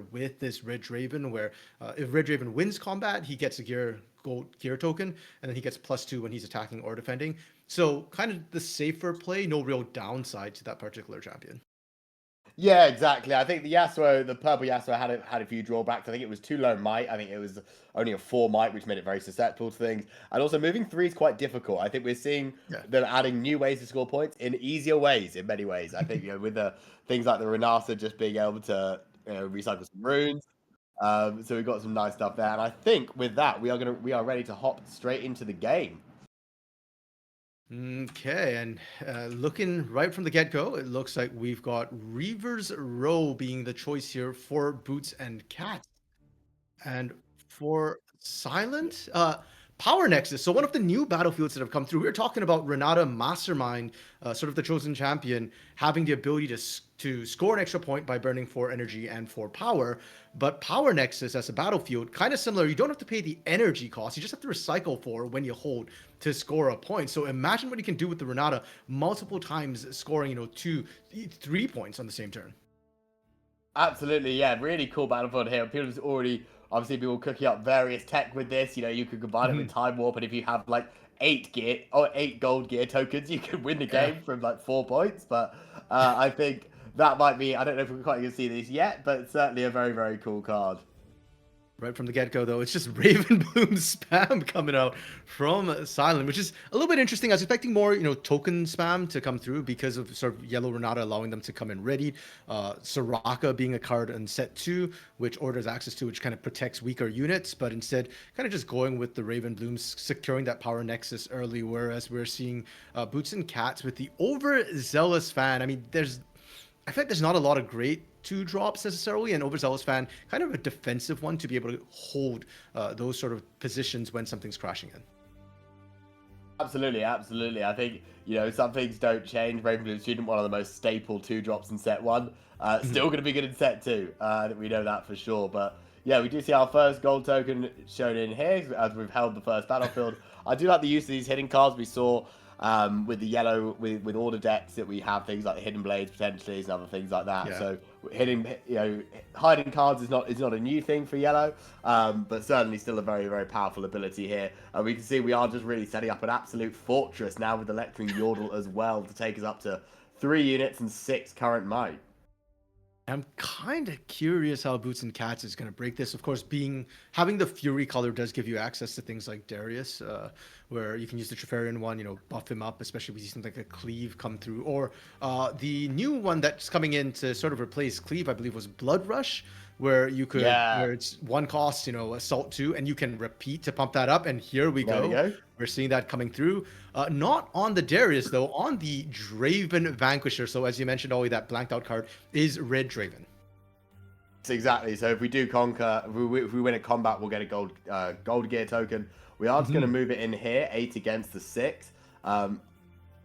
with this Red Draven, where if Red Draven wins combat, he gets a gold gear token, and then he gets +2 when he's attacking or defending. So kind of the safer play, no real downside to that particular champion. Yeah, exactly. I think the purple Yasuo had a few drawbacks. I think it was too low might. I think it was only a 4 might, which made it very susceptible to things. And also moving 3 is quite difficult. I think we're seeing Yeah. them adding new ways to score points in easier ways in many ways. I think with the things like the Renata just being able to recycle some runes. So we've got some nice stuff there. And I think with that we are ready to hop straight into the game. Okay, and looking right from the get-go, it looks like we've got Reaver's Row being the choice here for Boots and Cat. And for Silent, Power Nexus. So one of the new battlefields that have come through. We were talking about Renata Mastermind, sort of the chosen champion, having the ability to score an extra point by burning 4 energy and 4 power. But Power Nexus as a battlefield, kind of similar. You don't have to pay the energy cost. You just have to recycle 4 when you hold to score a point. So imagine what you can do with the Renata multiple times, scoring 2, 3 points on the same turn. Absolutely, yeah, really cool battlefield here. People's already obviously people cooking up various tech with this. You could combine it with Time Warp, and if you have like 8 gold gear tokens, you can win the game from like 4 points. But I think that might be, I don't know if we're quite going to see this yet, but certainly a very, very cool card. Right from the get-go, though, it's just Raven Bloom spam coming out from Silent, which is a little bit interesting. I was expecting more, token spam to come through because of sort of Yellow Renata allowing them to come in ready. Soraka being a card in set 2, which orders access to, which kind of protects weaker units, but instead kind of just going with the Raven Blooms, securing that power nexus early, whereas we're seeing Boots and Cats with the overzealous fan. I mean, I feel like there's not a lot of great 2 drops necessarily, and Overzealous Fan, kind of a defensive one to be able to hold those sort of positions when something's crashing in. Absolutely, absolutely. I think, some things don't change. Raven Blue Student, one of the most staple 2 drops in set 1. Still going to be good in set 2. We know that for sure. But yeah, we do see our first gold token shown in here as we've held the first battlefield. I do like the use of these hidden cards. We saw with the yellow, with all the decks that we have, things like the hidden blades potentially and other things like that. Yeah. So hiding cards is not a new thing for yellow, but certainly still a very, very powerful ability here. We can see we are just really setting up an absolute fortress now with Electring Yordle as well to take us up to 3 units and 6 current might. I'm kind of curious how Boots and Cats is going to break this. Of course, having the Fury color does give you access to things like Darius, where you can use the Trifarian one, buff him up, especially if you see something like a Cleave come through. Or the new one that's coming in to sort of replace Cleave, I believe, was Blood Rush, where you could, where it's 1 cost, Assault 2, and you can repeat to pump that up. And here we go. We're seeing that coming through. Not on the Darius, though, on the Draven Vanquisher. So as you mentioned, Ollie, that blanked out card is Red Draven. Exactly. So if we do conquer, if we win a combat, we'll get a gold gear token. We are just going to move it in here, 8 against the 6.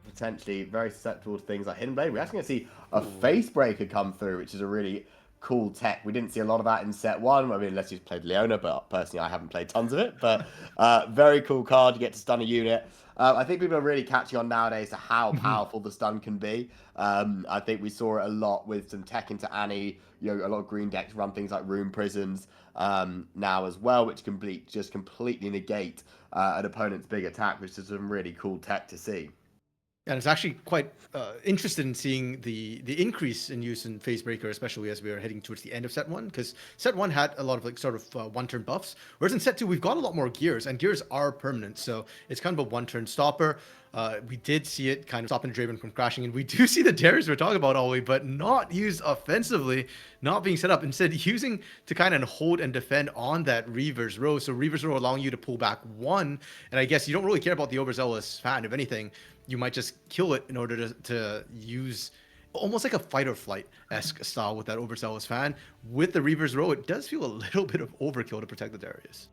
Potentially very susceptible to things like Hidden Blade. We're actually going to see a Face Breaker come through, which is a really cool tech. We didn't see a lot of that in set 1. I mean, unless you've played Leona, but personally, I haven't played tons of it. But very cool card. You get to stun a unit. I think people are really catching on nowadays to how powerful the stun can be. I think we saw it a lot with some tech into Annie. A lot of green decks run things like Rune Prisons now as well, which just completely negate an opponent's big attack, which is some really cool tech to see. And it's actually quite interested in seeing the increase in use in Phase Breaker, especially as we are heading towards the end of set 1, because set 1 had a lot of sort of 1-turn buffs, whereas in set 2 we've got a lot more gears, and gears are permanent, so it's kind of a 1-turn stopper. We did see it kind of stopping Draven from crashing, and we do see the Darius we're talking about, Ollie, but not used offensively, not being set up. Instead, using to kind of hold and defend on that Reaver's Row. So Reaver's Row allowing you to pull back 1, and I guess you don't really care about the overzealous fan. If anything, you might just kill it in order to use almost like a fight or flight-esque style with that overzealous fan. With the Reaver's Row, it does feel a little bit of overkill to protect the Darius.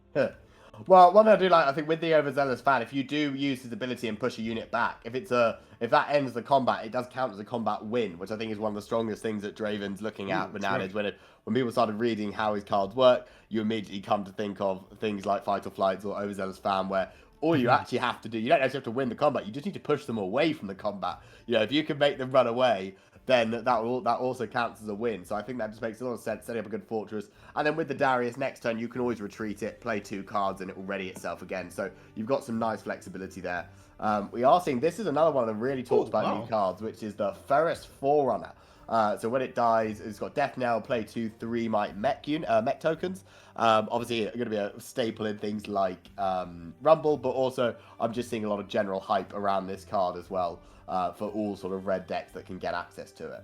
Well, one thing I do like, I think with the overzealous fan, if you do use his ability and push a unit back, if that ends the combat, it does count as a combat win, which I think is one of the strongest things that Draven's looking at. But nowadays, when people started reading how his cards work, you immediately come to think of things like fight or flights or overzealous fan, where all you actually have to do, you don't actually have to win the combat, you just need to push them away from the combat. If you can make them run away, then that also counts as a win. So I think that just makes a lot of sense, setting up a good fortress. And then with the Darius next turn, you can always retreat it, play 2 cards, and it will ready itself again. So you've got some nice flexibility there. We are seeing, this is another one of the really talked about new cards, which is the Ferris Forerunner. So when it dies, it's got Death Knell, play 2 3 mech tokens. Obviously, going to be a staple in things like Rumble, but also I'm just seeing a lot of general hype around this card as well for all sort of red decks that can get access to it.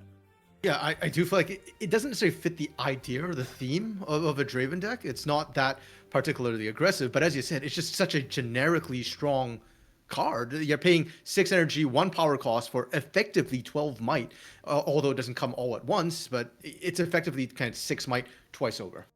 Yeah, I do feel like it doesn't necessarily fit the idea or the theme of a Draven deck. It's not that particularly aggressive, but as you said, it's just such a generically strong card. You're paying 6 energy, 1 power cost for effectively 12 might, although it doesn't come all at once, but it's effectively kind of 6 might twice over.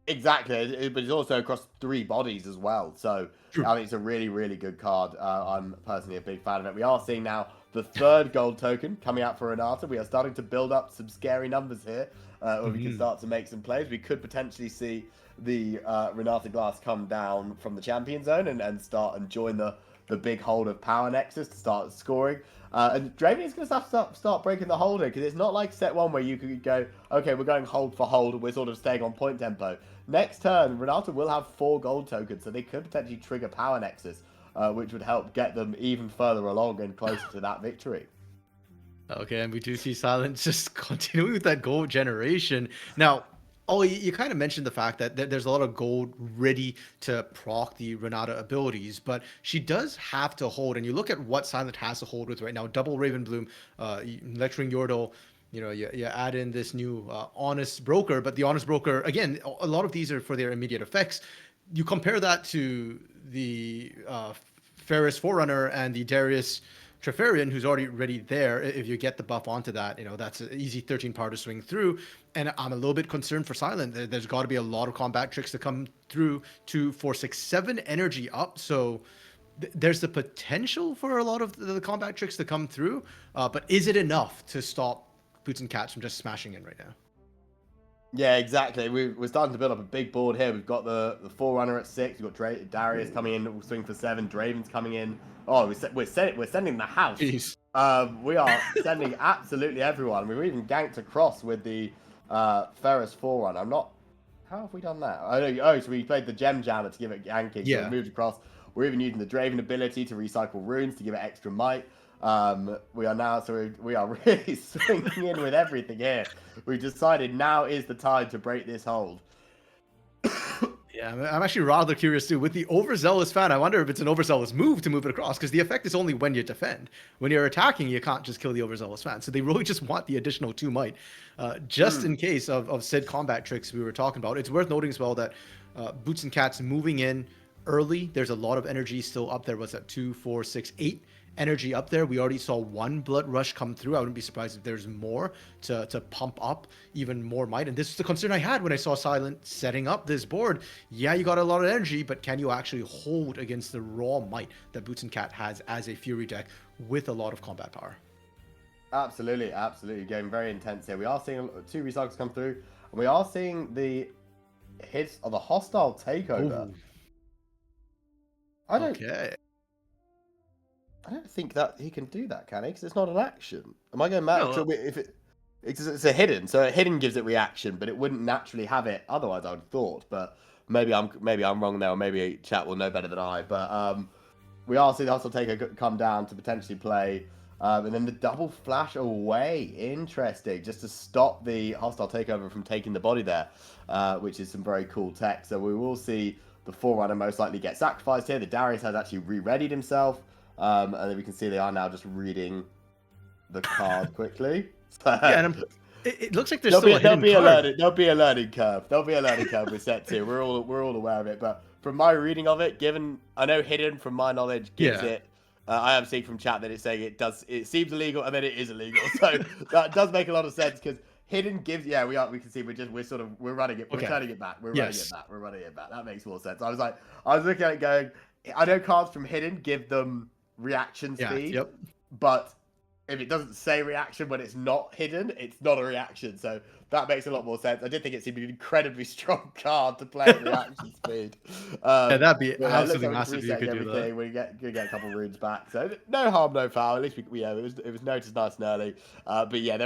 Exactly, but it's also across 3 bodies as well. So True. I think it's a really, really good card. I'm personally a big fan of it. We are seeing now the 3rd gold token coming out for Renata. We are starting to build up some scary numbers here, where we can start to make some plays. We could potentially see the Renata Glass come down from the champion zone and start and join the big hold of Power Nexus to start scoring. And Draven is going to have to start breaking the hold here, because it's not like set 1 where you could go, okay, we're going hold for hold, we're sort of staying on point tempo. Next turn, Renata will have 4 gold tokens, so they could potentially trigger Power Nexus, which would help get them even further along and closer to that victory. Okay, and we do see Silence just continuing with that gold generation. Now, you kind of mentioned the fact that there's a lot of gold ready to proc the Renata abilities, but she does have to hold. And you look at what Silent has to hold with right now: double Ravenbloom, lecturing Yordle. You know, you add in this new Honest Broker, but the Honest Broker, again, a lot of these are for their immediate effects. You compare that to the Ferris Forerunner and the Darius Treferian, who's already ready there. If you get the buff onto that, you know, that's an easy 13 power to swing through. And I'm a little bit concerned for Silent. There's got to be a lot of combat tricks to come through to 4, 6, 7 energy up. So there's the potential for a lot of the combat tricks to come through. But is it enough to stop Boots and Cats from just smashing in right now? Yeah, exactly. We're starting to build up a big board here. We've got the Forerunner at 6. We've got Darius coming in. We'll swing for 7. Draven's coming in. Oh, we're sending the house. Jeez. We are sending absolutely everyone. We've even ganked across with the Ferris Forerunner. I'm not... How have we done that? Oh, so we played the Gem Jammer to give it ganking. Yeah. So we moved across. We're even using the Draven ability to recycle runes to give it extra might. We are really swinging in with everything here. We've decided now is the time to break this hold. Yeah, I'm actually rather curious too. With the overzealous fan, I wonder if it's an overzealous move to move it across, because the effect is only when you defend. When you're attacking, you can't just kill the overzealous fan. So they really just want the additional 2 might. Just in case of said combat tricks we were talking about. It's worth noting as well that Boots and Cats moving in early, there's a lot of energy still up there. What's that? 2, 4, 6, 8 energy up there. We already saw 1 blood rush come through. I wouldn't be surprised if there's more to pump up even more might. And this is the concern I had when I saw Silent setting up this board. Yeah, you got a lot of energy, but can you actually hold against the raw might that Boots and Cat has as a Fury deck with a lot of combat power? Absolutely, absolutely. Getting very intense here. We are seeing 2 recycles come through, and we are seeing the hits of the hostile takeover. Ooh. I don't think that he can do that, can he? Because it's not an action. Am I going mad? No. It's a hidden, so a hidden gives it reaction, but it wouldn't naturally have it. Otherwise, I would have thought. But maybe I'm wrong there, or maybe chat will know better than I. But we are seeing the hostile takeover come down to potentially play, and then the double flash away. Interesting, just to stop the hostile takeover from taking the body there, which is some very cool tech. So we will see the Forerunner most likely get sacrificed here. The Darius has actually re-readied himself. And then we can see they are now just reading the card quickly. So, yeah, and it looks like there'll be a learning curve. There'll be a learning curve with set 2. We're all aware of it. But from my reading of it, given I know hidden from my knowledge gives it. I am seeing from chat that it's saying it seems illegal and then it is illegal. So that does make a lot of sense, because hidden gives we can see we're running it. We're turning it back. We're running it back. That makes more sense. I was looking at it going, I know cards from hidden give them reaction speed, but if it doesn't say reaction when it's not hidden, it's not a reaction. So that makes a lot more sense. I did think it seemed an incredibly strong card to play at reaction speed. Yeah, that'd be It looks absolutely like we just massive if you reset could do that. everything. We're gonna get a couple of runes back, so no harm, no foul. At least it was noticed nice and early. But yeah,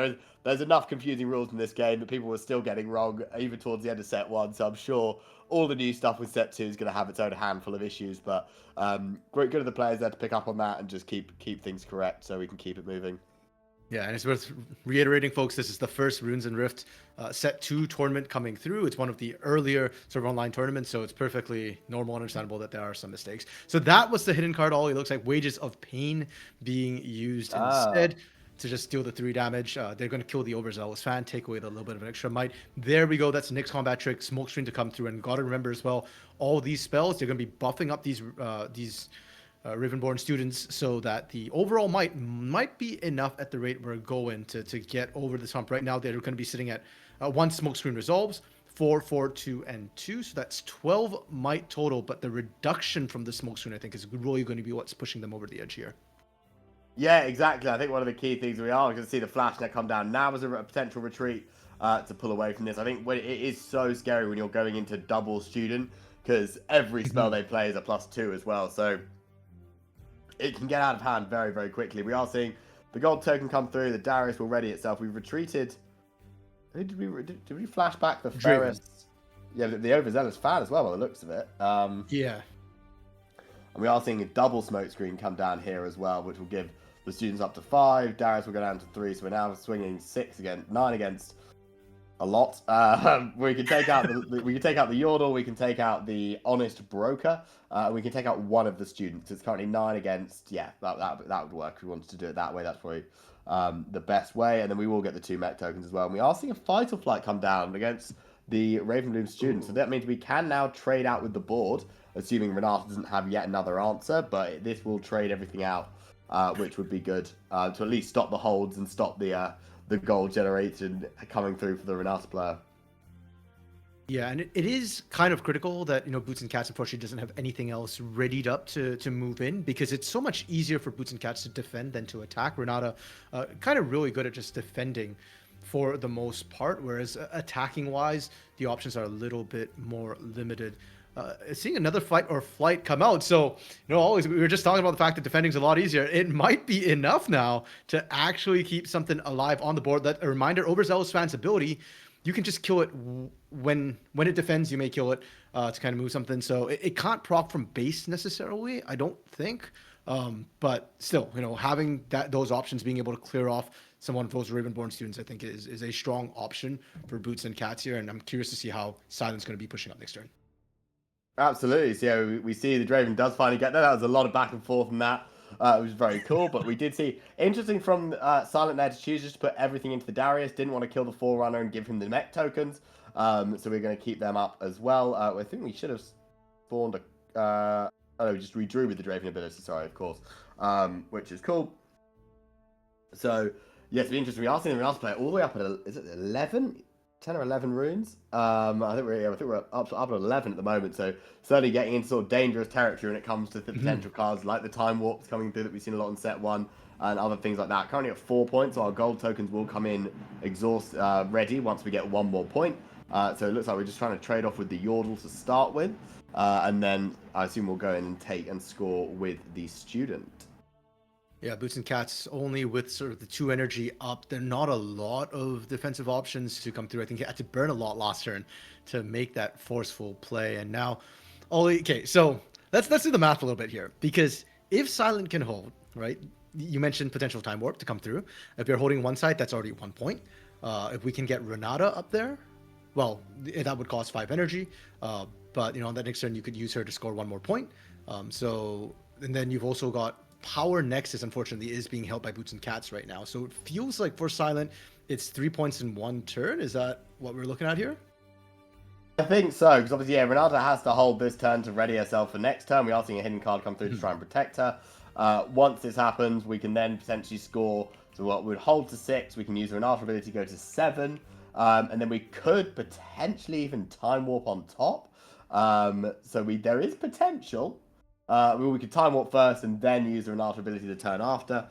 there's enough confusing rules in this game that people were still getting wrong, even towards the end of set 1. So I'm sure all the new stuff with set 2 is going to have its own handful of issues. But good of the players there to pick up on that and just keep things correct so we can keep it moving. Yeah, and it's worth reiterating, folks, this is the first Runes and Rift Set 2 tournament coming through. It's one of the earlier sort of online tournaments, so it's perfectly normal and understandable that there are some mistakes. So that was the hidden card. All it looks like Wages of Pain being used instead to just deal the 3 damage. They're going to kill the Overzealous Fan, take away the little bit of an extra might. There we go. That's Nick's combat trick, Smokescreen to come through. And got to remember as well, all these spells, they're going to be buffing up these Rivenborn students so that the overall might be enough at the rate we're going to get over this hump. Right now, they're going to be sitting at 1 Smokescreen resolves, 4, 4, 2, and 2. So that's 12 might total, but the reduction from the Smokescreen, I think, is really going to be what's pushing them over the edge here. Yeah, exactly. I think one of the key things we are going to see the Flash net come down now as a potential retreat to pull away from this. I think it is so scary when you're going into double student because every spell they play is a +2 as well. So it can get out of hand very, very quickly. We are seeing the gold token come through. The Darius will ready itself. We've retreated. Did we flash back the Ferris? Yeah, the Overzealous Fan as well, by the looks of it. Yeah. And we are seeing a double smoke screen come down here as well, which will give the students up to 5. Darius will go down to 3. So we're now swinging 9 against a lot. We can take out the Yordle. We can take out the Honest Broker. We can take out one of the students. It's currently 9 against. Yeah, that would work. If we wanted to do it that way, that's probably the best way. And then we will get the 2 mech tokens as well. And we are seeing a Vital Flight come down against the Ravenbloom students. So that means we can now trade out with the board, assuming Renata doesn't have yet another answer. But this will trade everything out, which would be good to at least stop the holds and stop the gold generated coming through for the Renata player. Yeah, and it is kind of critical that, Boots and Cats unfortunately doesn't have anything else readied up to move in, because it's so much easier for Boots and Cats to defend than to attack. Renata kind of really good at just defending for the most part, whereas attacking wise, the options are a little bit more limited. Seeing another fight or flight come out. So, always we were just talking about the fact that defending's a lot easier. It might be enough now to actually keep something alive on the board. That a reminder, Overzealous Fan's ability, you can just kill it when it defends. You may kill it to kind of move something. So it can't proc from base necessarily, I don't think. But still, having those options, being able to clear off someone of those Ravenborn students, I think is a strong option for Boots and Cats here. And I'm curious to see how Silent's going to be pushing up next turn. Absolutely. So yeah, we see the Draven does finally get there. That was a lot of back and forth in that. It was very cool, but we did see interesting from Silent there to choose just to put everything into the Darius. Didn't want to kill the Forerunner and give him the mech tokens. So we're going to keep them up as well. I think we should have spawned a. We just redrew with the Draven ability. Sorry, of course, which is cool. So yes, it'll be interesting. We are seeing the Renata player all the way up at is it 11? 10 or 11 runes. I think we're up at 11 at the moment. So certainly getting into sort of dangerous territory when it comes to the potential cards like the Time Warps coming through that we've seen a lot in set 1 and other things like that. Currently at 4 points, so our gold tokens will come in ready once we get 1 more point. So it looks like we're just trying to trade off with the Yordle to start with, and then I assume we'll go in and take and score with the student. Yeah, Boots and Cats only with sort of the 2 energy up. There are not a lot of defensive options to come through. I think he had to burn a lot last turn to make that forceful play. And now, okay, so let's do the math a little bit here. Because if Silent can hold, right, you mentioned potential Time Warp to come through. If you're holding one side, that's already 1 point. If we can get Renata up there, well, that would cost 5 energy. But, on that next turn, you could use her to score 1 more point. And then you've also got Power Nexus, unfortunately, is being held by Boots and Cats right now. So it feels like for Silent, it's 3 points in 1 turn. Is that what we're looking at here? I think so, because obviously, yeah, Renata has to hold this turn to ready herself for next turn. We are seeing a hidden card come through to try and protect her. Once this happens, we can then potentially score. So what we'd hold to 6, we can use Renata ability to go to 7. And then we could potentially even Time Warp on top. So there is potential. We could Time Warp first and then use the Renata ability to turn after,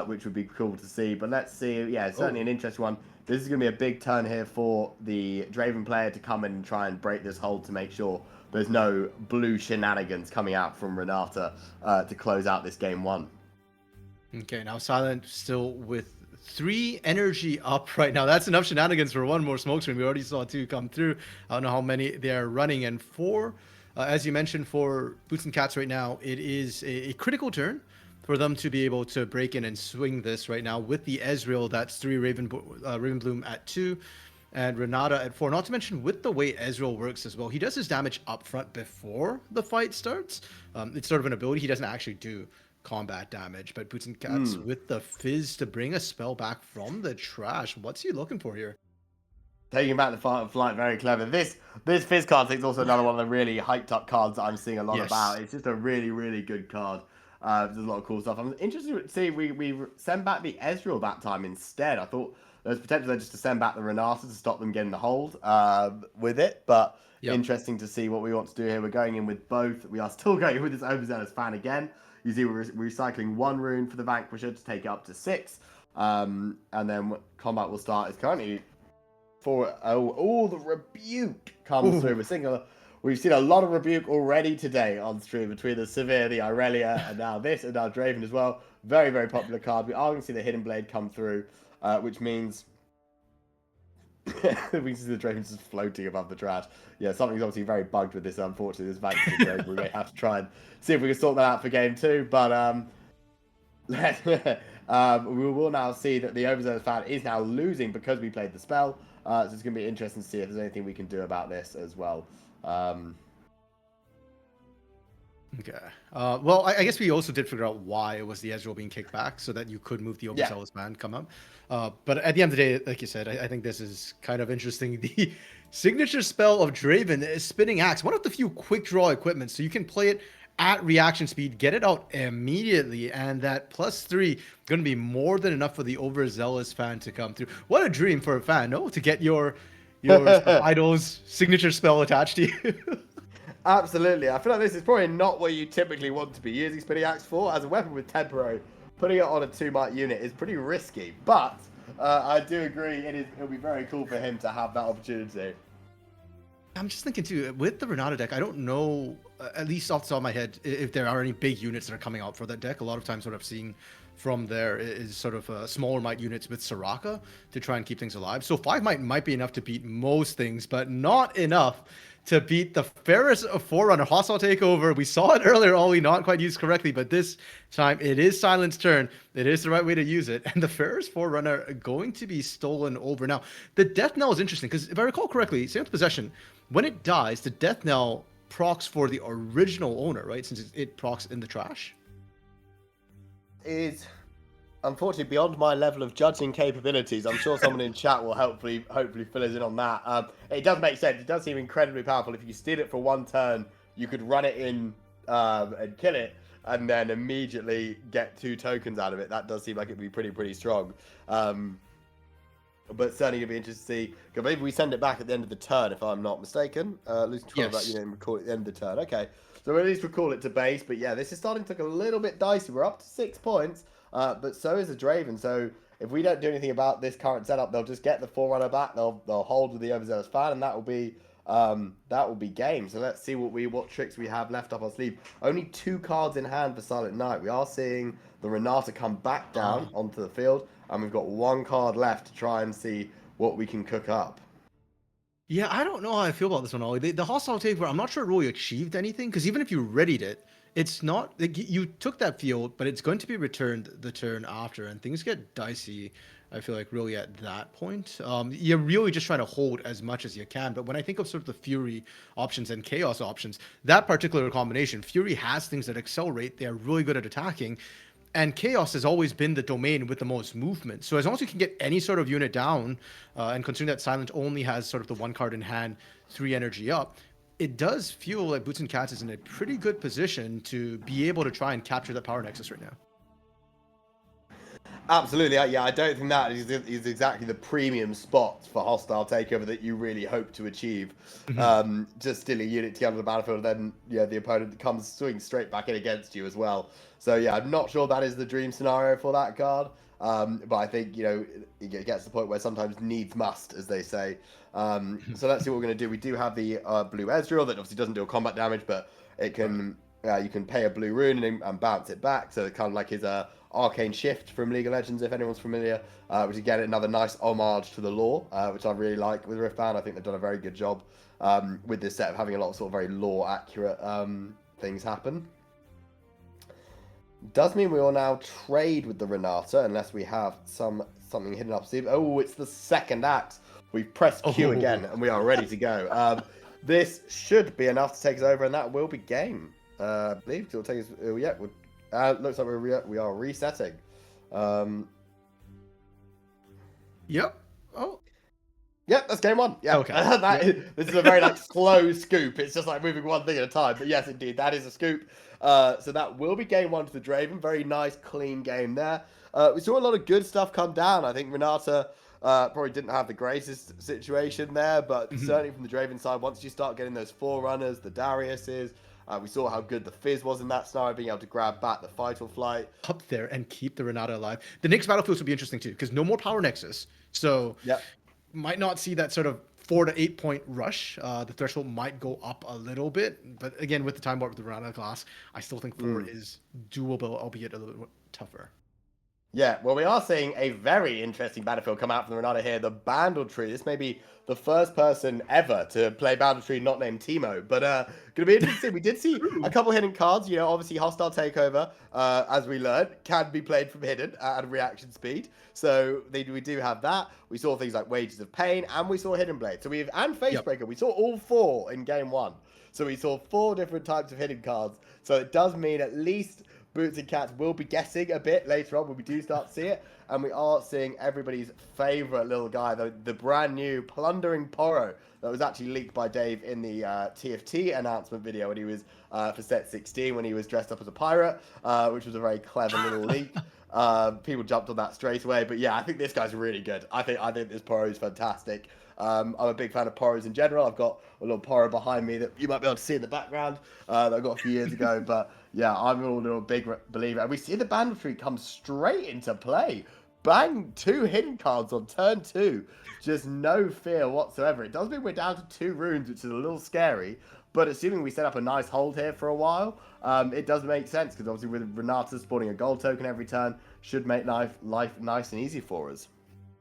which would be cool to see. But let's see. Yeah, it's certainly an interesting one. this is going to be a big turn here for the Draven player to come in and try and break this hold to make sure there's no blue shenanigans coming out from Renata to close out this game 1. Okay, now Silent still with 3 energy up right now. That's enough shenanigans for 1 more smoke screen. We already saw 2 come through. I don't know how many they are running. And 4, as you mentioned, for Boots and Cats right now, it is a critical turn for them to be able to break in and swing this right now with the Ezreal. That's 3 Raven Bloom at 2. And Renata at 4. Not to mention, with the way Ezreal works as well, he does his damage up front before the fight starts. It's sort of an ability. He doesn't actually do combat damage. But Boots and Cats with the Fizz to bring a spell back from the trash. What's he looking for here? Taking back the flight, very clever. This Fizz card is also another one of the really hyped up cards that I'm seeing a lot about. It's just a really, really good card. There's a lot of cool stuff. I'm interested to see we send back the Ezreal that time instead. I thought there's potential there just to send back the Renata to stop them getting the hold with it. But interesting to see what we want to do here. We're going in with both. We are still going with this Overzealous fan again. You see we're recycling 1 rune for the Vanquisher to take it up to 6. And then combat will start. It's currently for the Rebuke comes through. We've seen a lot of Rebuke already today on stream between the Severe, the Irelia, and now this, and now Draven as well. Very, very popular card. We are going to see the Hidden Blade come through, which means we can see the Draven just floating above the trash. Yeah, something's obviously very bugged with this, unfortunately, this Vanquish Draven. We may have to try and see if we can sort that out for game 2, but we will now see that the Overzealous fan is now losing because we played the spell. So it's going to be interesting to see if there's anything we can do about this as well. Okay. Well, I guess we also did figure out why it was the Ezreal being kicked back, so that you could move the Overzealous man come up. But at the end of the day, like you said, I think this is kind of interesting. The signature spell of Draven is Spinning Axe, one of the few quick draw equipment, so you can play it at reaction speed, get it out immediately, and that +3 going to be more than enough for the Overzealous fan to come through. What a dream for a fan, no? To get your idol's signature spell attached to you. Absolutely. I feel like this is probably not what you typically want to be using Spinning Axe for. As a weapon with temporary, putting it on a 2-mark unit is pretty risky. But I do agree it'll be very cool for him to have that opportunity. I'm just thinking too, with the Renata deck, I don't know, at least off the top of my head, if there are any big units that are coming out for that deck. A lot of times what I've seen from there is sort of smaller might units with Soraka to try and keep things alive. So 5 might be enough to beat most things, but not enough to beat the Ferris Forerunner. Hostile Takeover. We saw it earlier, Ollie, not quite used correctly, but this time it is Silent's turn. It is the right way to use it. And the Ferris Forerunner going to be stolen over. Now, the Death Knell is interesting because if I recall correctly, Seventh Possession, when it dies, the Death Knell procs for the original owner, right? Since it procs in the trash. Is unfortunately beyond my level of judging capabilities. I'm sure someone in chat will hopefully fill us in on that. It does make sense. It does seem incredibly powerful. If you steal it for 1 turn, you could run it in and kill it, and then immediately get 2 tokens out of it. That does seem like it'd be pretty strong. But certainly it'd be interesting to see. Because maybe we send it back at the end of the turn, if I'm not mistaken. Lose control of that unit and recall it at the end of the turn. Okay, so at least recall it to base. But yeah, this is starting to look a little bit dicey. We're up to 6 points. But so is the Draven. So if we don't do anything about this current setup, they'll just get the Forerunner back. They'll hold with the Overzealous fan, and that will be game. So let's see what tricks we have left up our sleeve. Only 2 cards in hand for Silent Knight. We are seeing the Renata come back down onto the field, and we've got 1 card left to try and see what we can cook up. Yeah, I don't know how I feel about this one, Ollie. The Hostile Takeover, I'm not sure it really achieved anything, because even if you readied it, it's not like you took that field, but it's going to be returned the turn after, and things get dicey. I feel like really at that point, you're really just trying to hold as much as you can. But when I think of sort of the Fury options and Chaos options, that particular combination, Fury has things that accelerate. They are really good at attacking, and Chaos has always been the domain with the most movement. So as long as you can get any sort of unit down, and considering that Silent only has sort of the 1 card in hand, 3 energy up, it does feel like Boots and Cats is in a pretty good position to be able to try and capture that power nexus right now. Absolutely, yeah. I don't think that is exactly the premium spot for Hostile Takeover that you really hope to achieve. Just stealing a unit to get on the battlefield, and then the opponent comes swing straight back in against you as well. So yeah, I'm not sure that is the dream scenario for that card. But I think, it gets to the point where sometimes needs must, as they say. So let's see what we're going to do. We do have the blue Ezreal that obviously doesn't do combat damage, but it can you can pay a blue rune and bounce it back. So it's kind of like his Arcane Shift from League of Legends, if anyone's familiar, which again, another nice homage to the lore, which I really like with Riftbound. I think they've done a very good job with this set of having a lot of sort of very lore accurate things happen. Does mean we will now trade with the Renata unless we have something hidden up. Oh, it's the second act. We've pressed Q again and we are ready to go. This should be enough to take us over, and that will be game. I believe it'll take us. Looks like we are resetting. Yep. Oh. Yep, that's game one. Yeah. Okay. This is a very slow scoop. It's just moving one thing at a time. But yes, indeed, that is a scoop. So that will be game one to the Draven. Very nice, clean game there. We saw a lot of good stuff come down. I think Renata probably didn't have the greatest situation there, but certainly from the Draven side, once you start getting those Forerunners, the Dariuses, we saw how good the Fizz was in that scenario, being able to grab back the fight or flight. Up there and keep the Renata alive. The next battlefields will be interesting too, because no more Power Nexus. So might not see that sort of 4 to 8 point rush. The threshold might go up a little bit, but again, with the time warp with the Renata class, I still think 4 is doable, albeit a little bit tougher. Yeah, well, we are seeing a very interesting battlefield come out from the Renata here. The Bandletree. This may be the first person ever to play Bandletree not named Teemo. But going to be interesting. We did see a couple hidden cards. Obviously Hostile Takeover, as we learned, can be played from hidden at a reaction speed. So we do have that. We saw things like Wages of Pain, and we saw Hidden Blade. And Facebreaker. We saw all 4 in game 1. So we saw 4 different types of hidden cards. So it does mean at least Boots and Cats will be guessing a bit later on when we do start to see it. And we are seeing everybody's favourite little guy, the brand new Plundering Poro that was actually leaked by Dave in the TFT announcement video when he was for set 16 when he was dressed up as a pirate, which was a very clever little leak. People jumped on that straight away. But yeah, I think this guy's really good. I think this Poro is fantastic. I'm a big fan of Poros in general. I've got a little Poro behind me that you might be able to see in the background that I got a few years ago. But yeah, I'm a little big believer. And we see the Bandletree come straight into play. Bang, 2 hidden cards on turn 2. Just no fear whatsoever. It does mean we're down to 2 runes, which is a little scary. But assuming we set up a nice hold here for a while, it does make sense. Because obviously with Renata spawning a gold token every turn, should make life nice and easy for us.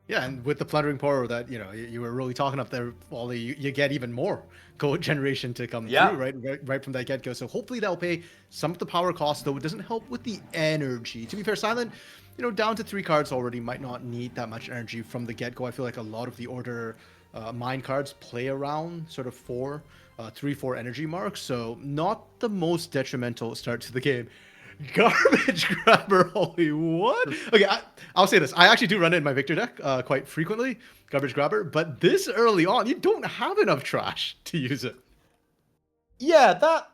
Yeah, and with the Plundering Poro that, you were really talking up there, Ollie, you get even more gold generation to come through, right from that get-go. So hopefully that'll pay some of the power costs, though it doesn't help with the energy. To be fair, Silent, down to 3 cards already might not need that much energy from the get-go. I feel like a lot of the order mine cards play around sort of 3-4 energy marks, so not the most detrimental start to the game. Garbage Grabber, holy what? Okay, I'll say this. I actually do run it in my Victor deck quite frequently, Garbage Grabber, but this early on, you don't have enough trash to use it. Yeah, that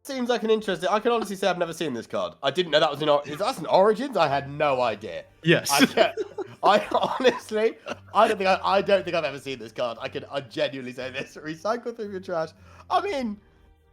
seems like an interesting... I can honestly say I've never seen this card. I didn't know that was that's an Origins? I had no idea. Yes. I honestly, I don't think I've ever seen this card. I genuinely say this. Recycle through your trash. I mean,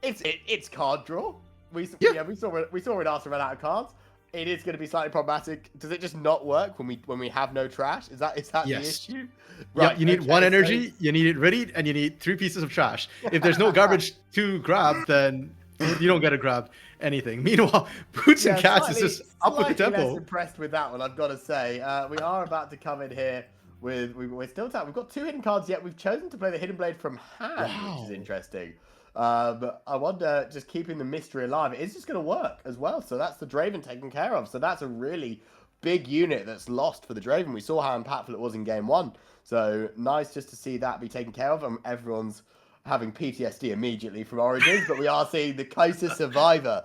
it's card draw. We saw Renata run out of cards. It is going to be slightly problematic. Does it just not work when we have no trash? Is that the issue? Right, yeah, you need 1 energy, you need it ready, and you need 3 pieces of trash. If there's no garbage to grab, then you don't get to grab anything. Meanwhile, Boots and Cats is just up with the tempo. Less impressed with that one, I've got to say. We are about to come in here with we're still tapped. We've got 2 hidden cards yet. We've chosen to play the Hidden Blade from hand, which is interesting. But I wonder, just keeping the mystery alive, it's just going to work as well. So that's the Draven taken care of. So that's a really big unit that's lost for the Draven. We saw how impactful it was in game 1. So nice just to see that be taken care of. And everyone's having PTSD immediately from Origins. But we are seeing the Kaisa survivor.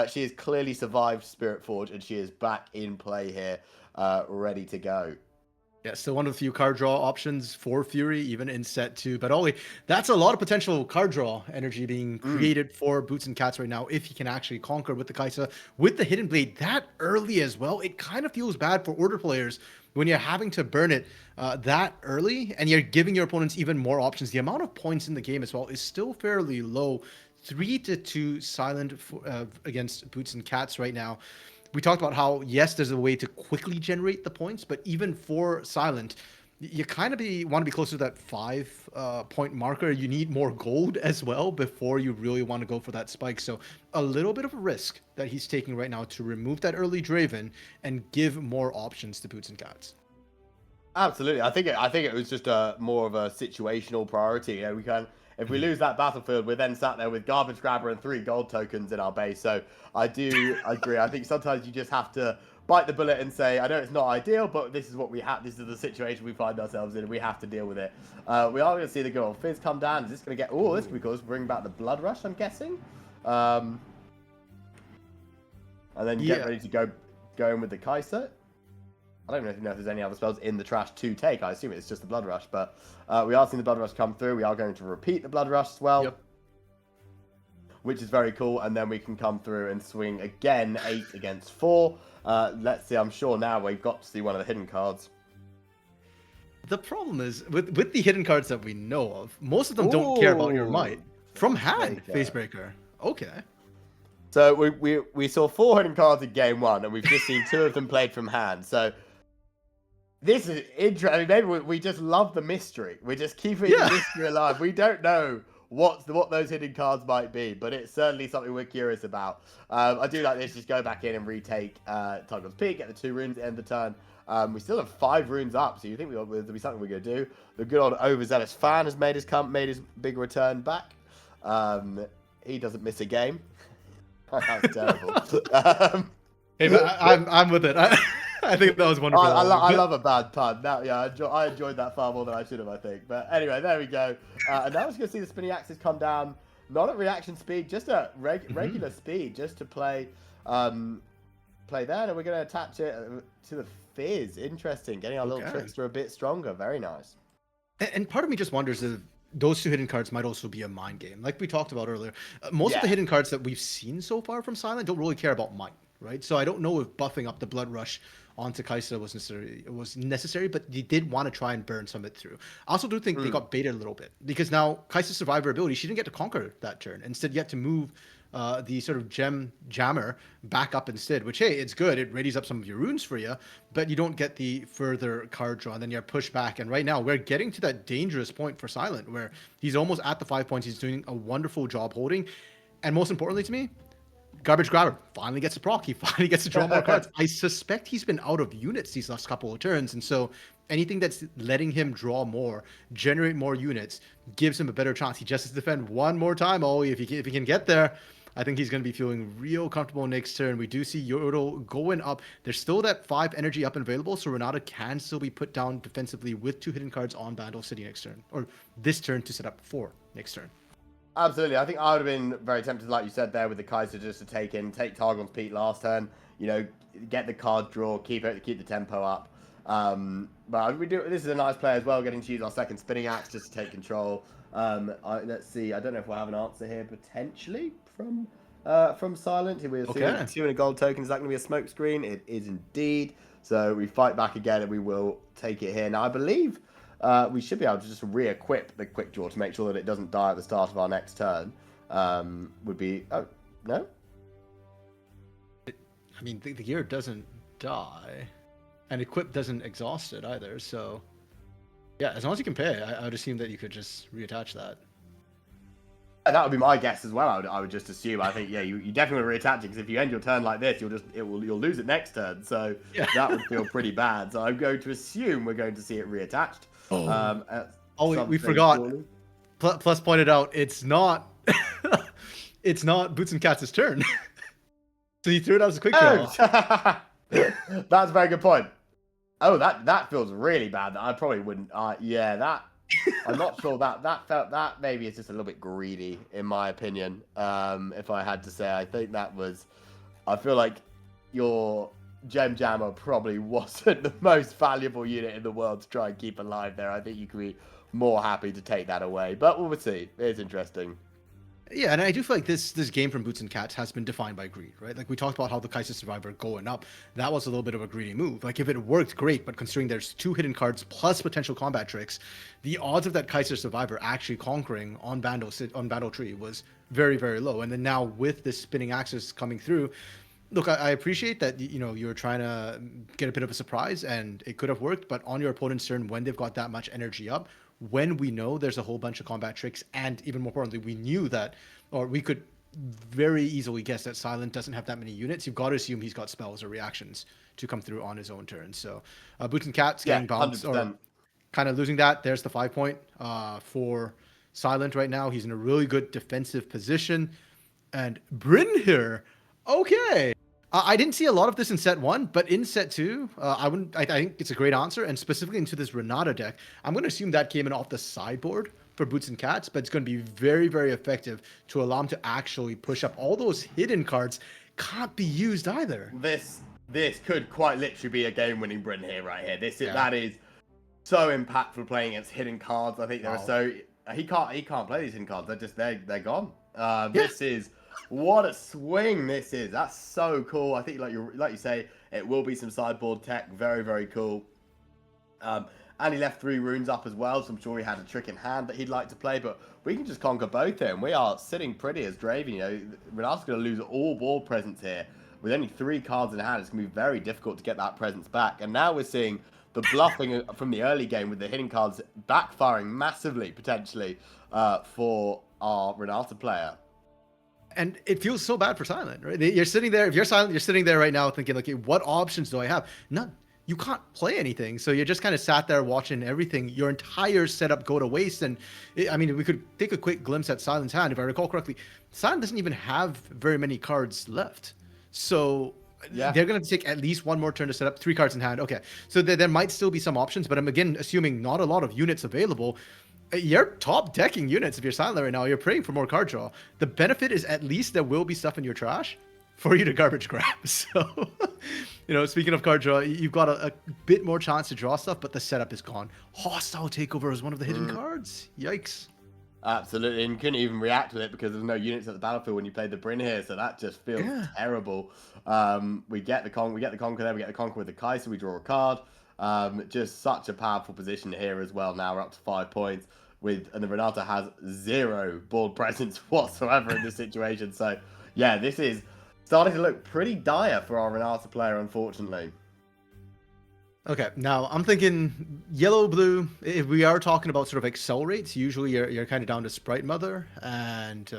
She has clearly survived Spiritforged, and she is back in play here, ready to go. Yeah, still one of the few card draw options for Fury, even in set 2. But Ollie, that's a lot of potential card draw energy being created for Boots and Cats right now, if he can actually conquer with the Kaisa, with the Hidden Blade that early as well. It kind of feels bad for Order players when you're having to burn it that early, and you're giving your opponents even more options. The amount of points in the game as well is still fairly low. 3-2 Silent against Boots and Cats right now. we talked about how, yes, there's a way to quickly generate the points, but even for Silent, you kind of want to be closer to that 5 point marker. You need more gold as well before you really want to go for that spike. So a little bit of a risk that he's taking right now to remove that early Draven and give more options to Boots and Cats. Absolutely. I think it was just a more of a situational priority. You know, we can, if we lose that battlefield, we're then sat there with Garbage Grabber and 3 gold tokens in our base. So I do agree. I think sometimes you just have to bite the bullet and say, I know it's not ideal, but this is what we have. This is the situation we find ourselves in, and we have to deal with it. We are going to see the good old Fizz come down. Is this going to get? Oh, this could be cool. Bring back the Blood Rush, I'm guessing. And then you get ready to go in with the Kai'Sa. I don't even know if there's any other spells in the trash to take. I assume it's just the Blood Rush, but we are seeing the Blood Rush come through. We are going to repeat the Blood Rush as well, which is very cool. And then we can come through and swing again 8 against 4. Let's see. I'm sure now we've got to see one of the hidden cards. The problem is with the hidden cards that we know of, most of them don't care about your might. From hand, Facebreaker. Okay. So we saw 4 hidden cards in game 1, and we've just seen 2 of them played from hand. So this is interesting. Maybe we just love the mystery. We're just keeping the mystery alive. We don't know what those hidden cards might be, but it's certainly something we're curious about. I do like this. Just go back in and retake Targon's Peak, get the 2 runes at the end of the turn. We still have 5 runes up, so you think there'll be something we're going to do. The good old overzealous fan has made his big return back. He doesn't miss a game. That's terrible. Hey, but I'm with it. I think that was wonderful. I love a bad pun. I enjoyed that far more than I should have, I think. But anyway, there we go. And now we're just going to see the spinning axes come down, not at reaction speed, just at regular speed, just to play there. And we're going to attach it to the Fizz. Interesting. Getting our little trickster a bit stronger. Very nice. And part of me just wonders if those 2 hidden cards might also be a mind game. Like we talked about earlier, most of the hidden cards that we've seen so far from Silent don't really care about might, right? So I don't know if buffing up the Blood Rush onto Kai'Sa was necessary, but you did want to try and burn some of it through. I also do think they got baited a little bit, because now Kai'Sa's survivor ability, she didn't get to conquer that turn. Instead, you had to move the sort of gem jammer back up instead, which, hey, it's good. It readies up some of your runes for you, but you don't get the further card draw, and then you're pushed back. And right now, we're getting to that dangerous point for Silent, where he's almost at the 5 points. He's doing a wonderful job holding. And most importantly to me, Garbage Grabber finally gets a proc. He finally gets to draw more cards. I suspect he's been out of units these last couple of turns, and so anything that's letting him draw more, generate more units, gives him a better chance. He just has to defend one more time. Oh, if he can get there, I think he's going to be feeling real comfortable next turn. We do see Yordle going up. There's still that 5 energy up and available, so Renata can still be put down defensively with 2 hidden cards on Bandle City next turn, or this turn to set up for next turn. Absolutely. I think I would have been very tempted, like you said there, with the Kai'Sa, just to take Targon's Peak last turn. You know, get the card draw, keep the tempo up. But this is a nice play as well, getting to use our second spinning axe just to take control. Let's see. I don't know if we'll have an answer here potentially from Silent. We're seeing 2 and a gold token. Is that going to be a smoke screen? It is indeed. So we fight back again, and we will take it here. Now I believe we should be able to just re-equip the quick draw to make sure that it doesn't die at the start of our next turn. Would be no. I mean, the gear doesn't die, and equip doesn't exhaust it either. So yeah, as long as you can pay, I would assume that you could just reattach that. That would be my guess as well. I would just assume. I think you definitely want to reattach it, because if you end your turn like this, you'll lose it next turn. So that would feel pretty bad. So I'm going to assume we're going to see it reattached. We forgot. Plus pointed out it's not it's not Boots and Cats' turn. So he threw it out as a quick draw. That's a very good point. Oh, that feels really bad. I probably wouldn't. I'm not sure that maybe it's just a little bit greedy, in my opinion. If I had to say, I feel like your Gem Jammer probably wasn't the most valuable unit in the world to try and keep alive there. I think you could be more happy to take that away, but we'll see. It's interesting. Yeah, and I do feel like this game from Boots and Cats has been defined by greed, right? Like we talked about how the Kai'Sa Survivor going up, that was a little bit of a greedy move. Like if it worked, great, but considering there's 2 hidden cards plus potential combat tricks, the odds of that Kai'Sa Survivor actually conquering on Bandle Tree was very, very low. And then now with this spinning axis coming through, Look, I appreciate that you're trying to get a bit of a surprise, and it could have worked. But on your opponent's turn, when they've got that much energy up, when we know there's a whole bunch of combat tricks, and even more importantly, we knew that, or we could very easily guess that Silent doesn't have that many units. You've got to assume he's got spells or reactions to come through on his own turn. So, Boots and Cats Yeah, getting hundred bounced or percent. kind of losing that. There's the 5 point for Silent right now. He's in a really good defensive position. And Bryn here, okay. I didn't see a lot of this in set one, but in set two, I wouldn't. I think it's a great answer, and specifically into this Renata deck, I'm going to assume that came in off the sideboard for Boots and Cats, but it's going to be very, very effective to allow him to actually push up all those hidden cards. Can't be used either. This could quite literally be a game-winning Bryn here, right here. Yeah. That is so impactful playing against hidden cards. I think Wow. he can't play these hidden cards. They're gone. This is what a swing this is. That's so cool. I think like you say, it will be some sideboard tech. Very, very cool. And he left 3 runes up as well, so I'm sure he had a trick in hand that he'd like to play, but we can just conquer both here, and we are sitting pretty as Draven. Renata's going to lose all board presence here. With only 3 cards in hand, it's going to be very difficult to get that presence back. And now we're seeing the bluffing from the early game with the hidden cards backfiring massively, potentially, for our Renata player. And it feels so bad for Silent, right? You're sitting there. If you're Silent, you're sitting there right now thinking, okay, what options do I have? None. You can't play anything. So you're just kind of sat there watching everything, your entire setup go to waste. And I mean, we could take a quick glimpse at Silent's hand. If I recall correctly, Silent doesn't even have very many cards left. So Yeah. they're going to take at least one more turn to set up 3 cards in hand. Okay. So there might still be some options, but I'm again assuming not a lot of units available. You're top decking units if you're Silent right now. You're praying for more card draw. The benefit is at least there will be stuff in your trash for you to garbage grab. So, speaking of card draw, you've got a bit more chance to draw stuff, but the setup is gone. Hostile Takeover is one of the hidden cards. Yikes. Absolutely, and you couldn't even react with it because there's no units at the battlefield when you played the Bryn here, so that just feels terrible. We get the conquer there, we get the conquer with the Kaiser, we draw a card. Just such a powerful position here as well. Now we're up to 5 points and the Renata has 0 board presence whatsoever in this situation. So yeah, this is starting to look pretty dire for our Renata player, unfortunately. Okay, now I'm thinking yellow, blue. If we are talking about sort of accelerates, usually you're kind of down to Sprite Mother and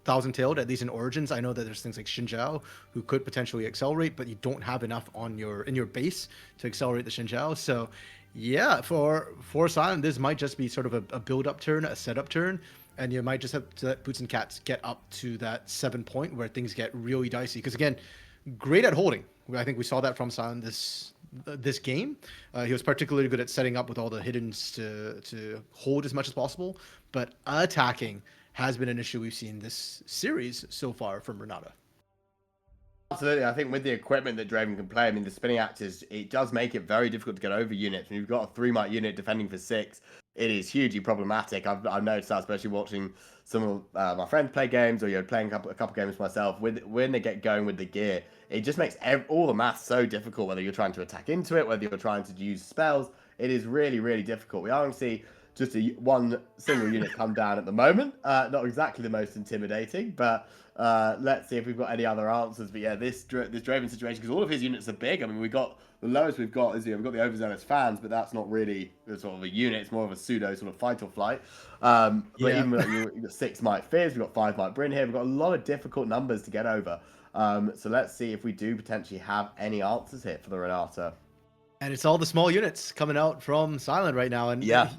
Thousand Tailed, at least in Origins. I know that there's things like Xinjiao who could potentially accelerate, but you don't have enough in your base to accelerate the Xinjiao. So yeah, for Silent, this might just be sort of a build-up turn, a setup turn, and you might just have to let Boots and Cats get up to that 7 point where things get really dicey. Because again, great at holding. I think we saw that from Silent this game. He was particularly good at setting up with all the hiddens to hold as much as possible, but attacking has been an issue we've seen this series so far from Renata. Absolutely, I think with the equipment that Draven can play, I mean, the spinning axes, it does make it very difficult to get over units. When you've got a 3 might unit defending for 6, it is hugely problematic. I've noticed that, especially watching some of my friends play games, or playing a couple games myself. When they get going with the gear, it just makes all the math so difficult, whether you're trying to attack into it, whether you're trying to use spells. It is really, really difficult. We only see just one single unit come down at the moment. Not exactly the most intimidating, but let's see if we've got any other answers. But yeah, this Draven situation, because all of his units are big. I mean, the lowest we've got is we've got the overzealous fans, but that's not really sort of a unit. It's more of a pseudo sort of fight or flight. But even like you've got 6 might Fizz, we've got 5 might Bryn here. We've got a lot of difficult numbers to get over. So let's see if we do potentially have any answers here for the Renata. And it's all the small units coming out from Silent right now. And yeah,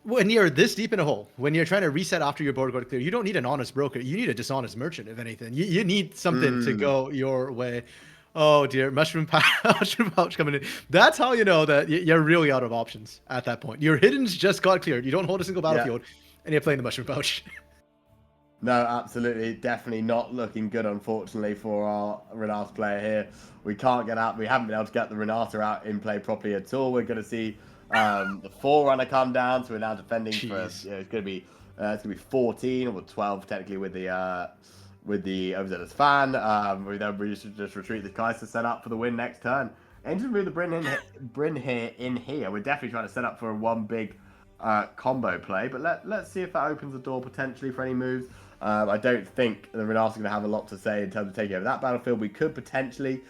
when you're this deep in a hole, when you're trying to reset after your board got clear, you don't need an honest broker. You need a dishonest merchant, if anything. You need something to go your way. Oh dear, mushroom pouch coming in. That's how you know that you're really out of options at that point. Your hiddens just got cleared. You don't hold a single battlefield, and you're playing the mushroom pouch. No, absolutely, definitely not looking good, unfortunately, for our Renata player here. We can't get out. We haven't been able to get the Renata out in play properly at all. We're going to see the Forerunner come down, so we're now defending for. It's going to be 14 or 12 technically with the overzealous fan. We just retreat the Kaiser set up for the win next turn. And just move the Bryn here. We're definitely trying to set up for one big combo play, but let's see if that opens the door potentially for any moves. I don't think the Renata's going to have a lot to say in terms of taking over that battlefield. We could potentially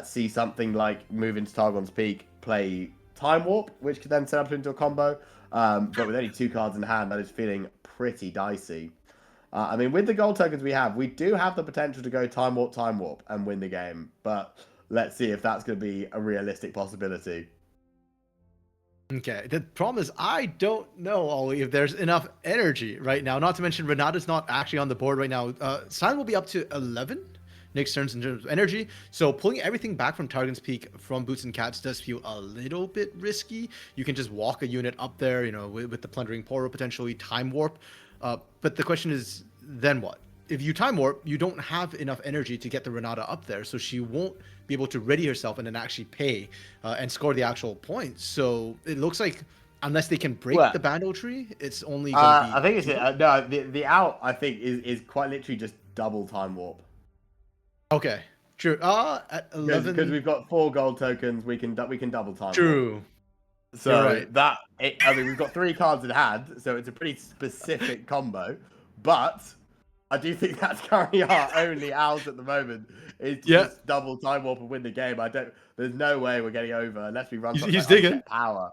see something like move into Targon's Peak, play Time Warp, which could then set up into a combo. But with only 2 cards in hand, that is feeling pretty dicey. I mean, with the gold tokens we have, we do have the potential to go Time Warp, and win the game. But let's see if that's going to be a realistic possibility. Okay, the problem is I don't know, Ollie, if there's enough energy right now. Not to mention Renata's not actually on the board right now. Silent will be up to 11 next turns in terms of energy. So pulling everything back from Targon's Peak from Boots and Cats does feel a little bit risky. You can just walk a unit up there, you know, with the Plundering Poro, potentially Time Warp. But the question is, then what? If you Time Warp, you don't have enough energy to get the Renata up there, so she won't be able to ready herself and then actually pay and score the actual points. So it looks like unless they can break the Bandle tree, it's only going to be... I think it's... no, the out, I think, is quite literally just double Time Warp. Okay, true. At 11... Because we've got 4 gold tokens, we can double Time True. Warp. So right. I mean, we've got 3 cards in hand, so it's a pretty specific combo. But I do think that's currently our only out at the moment. Is to just double Time Warp and win the game. There's no way we're getting over unless we run something like power.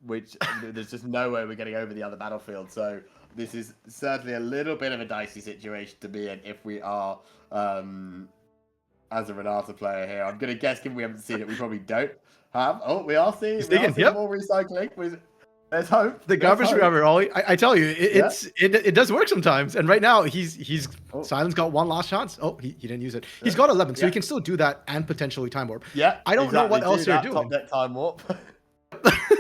Which there's just no way we're getting over the other battlefield. So this is certainly a little bit of a dicey situation to be in if we are as a Renata player here. I'm gonna guess, given we haven't seen it, we probably don't have. Oh, we are seeing more recycling. Let's hope. The garbage grabber, Ollie. I tell you, it does work sometimes. And right now, he's Silent's got 1 last chance. Oh, he didn't use it. He's got 11, so he can still do that and potentially Time Warp. Yeah, I don't know what else you're doing. Top deck Time Warp.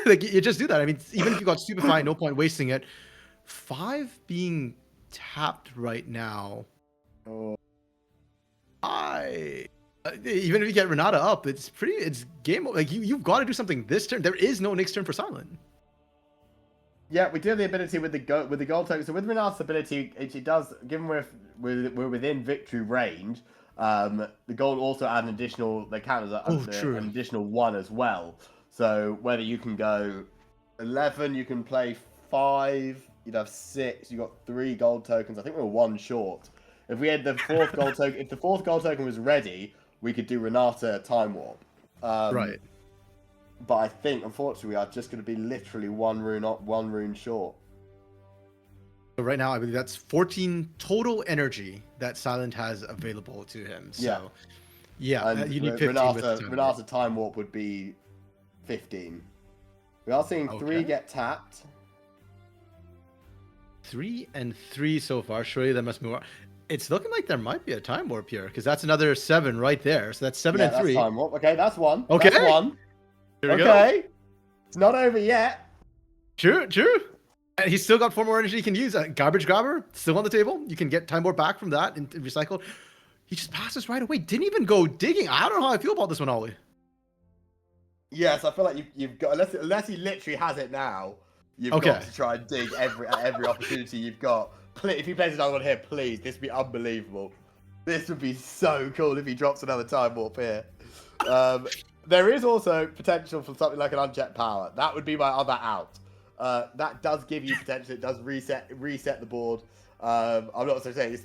Like, you just do that. I mean, even if you got Stupefy, no point wasting it. 5 being tapped right now. Oh. Even if you get Renata up, it's game. Like you've got to do something this turn. There is no next turn for Silent. Yeah, we do have the ability with the gold token. So with Renata's ability, it does, given we're within victory range, the gold also add an additional, they count as an additional 1 as well. So whether you can go 11, you can play 5, you'd have 6, you got 3 gold tokens. I think we were 1 short. If we had the 4th gold token, if the 4th gold token was ready, we could do Renata Time Warp. Right. But I think, unfortunately, we are just going to be literally one rune short. So right now, I believe that's 14 total energy that Silent has available to him. So, yeah, you need 15 Renata Time Warp would be 15. We are seeing 3 get tapped. 3 and 3 so far. Surely that must move on. It's looking like there might be a Time Warp here, because that's another 7 right there. So that's 7 and 3. That's Time Warp. Okay, that's 1. Okay. That's 1. Okay. It's not over yet. True. And he's still got 4 more energy he can use. Garbage Grabber, still on the table. You can get Time Warp back from that and recycle. He just passes right away. Didn't even go digging. I don't know how I feel about this one, Ollie. Yes, I feel like you've got, unless he literally has it now, you've got to try and dig every opportunity you've got. Please, if he plays another one here, please, this would be unbelievable. This would be so cool if he drops another Time Warp here. There is also potential for something like an unchecked power. That would be my other out. That does give you potential. It does reset the board. I'm not also saying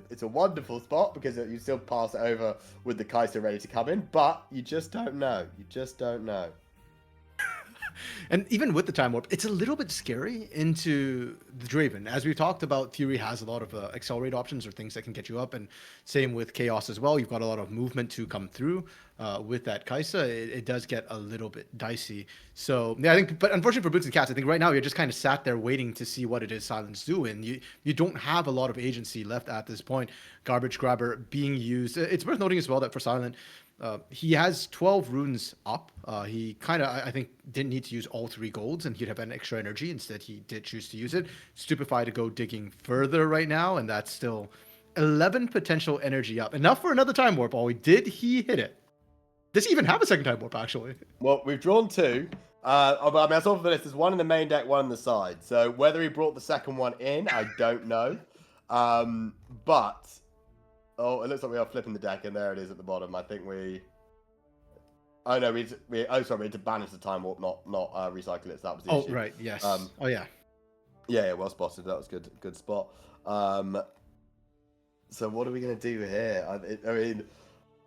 it's a wonderful spot because you still pass it over with the Kaiser ready to come in, but you just don't know. You just don't know. And even with the Time Warp, it's a little bit scary into the Draven. As we've talked about, Fury has a lot of accelerate options or things that can get you up, and same with Chaos as well. You've got a lot of movement to come through with that Kaisa. It does get a little bit dicey. So yeah, I think, but unfortunately for Boots and Cats, I think right now you're just kind of sat there waiting to see what it is Silent's doing. You don't have a lot of agency left at this point. Garbage Grabber being used. It's worth noting as well that for Silent, he has 12 runes up. He kind of, I think, didn't need to use all 3 golds and he'd have an extra energy. Instead, he did choose to use it. Stupefy to go digging further right now, and that's still 11 potential energy up. Enough for another Time Warp, Ollie. Did he hit it? Does he even have a second Time Warp, actually? Well, we've drawn 2. I mean, I saw for this, there's 1 in the main deck, 1 on the side. So whether he brought the second one in, I don't know. But... oh, it looks like we are flipping the deck, and there it is at the bottom. I think we... Oh no, we had to banish the time warp, not recycle it. So that was the Oh, issue. right. Yes. Oh, yeah. Yeah, well spotted. That was good spot. So what are we gonna do here? I mean,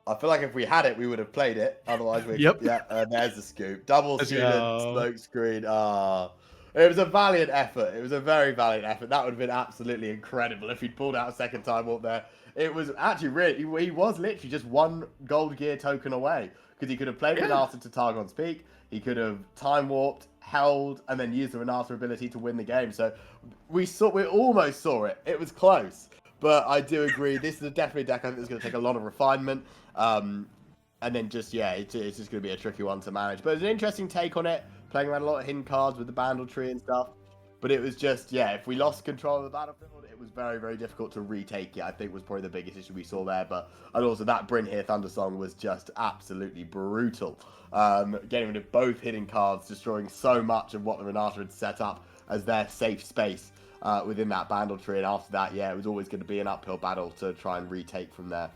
I feel like if we had it, we would have played it. Otherwise, Yep. there's the scoop. Double Let's student go. smoke screen. It was a valiant effort. It was a very valiant effort. That would have been absolutely incredible if he'd pulled out a second time warp there. It was actually really, he was literally just one gold gear token away, because he could have played Renata to Targon's Peak. He could have time warped, held, and then used the Renata ability to win the game. So we almost saw it. It was close. But I do agree, this is definitely a deck I think that's going to take a lot of refinement. And then just, it's just going to be a tricky one to manage. But it's an interesting take on it, playing around a lot of hidden cards with the Bandle Tree and stuff. But it was just, if we lost control of the battlefield, it was very, very difficult to retake it. I think was probably the biggest issue we saw there. And also that Bryn here Thundersong was just absolutely brutal. Getting rid of both hidden cards, destroying so much of what the Renata had set up as their safe space within that Bandle Tree. And after that, it was always going to be an uphill battle to try and retake from there.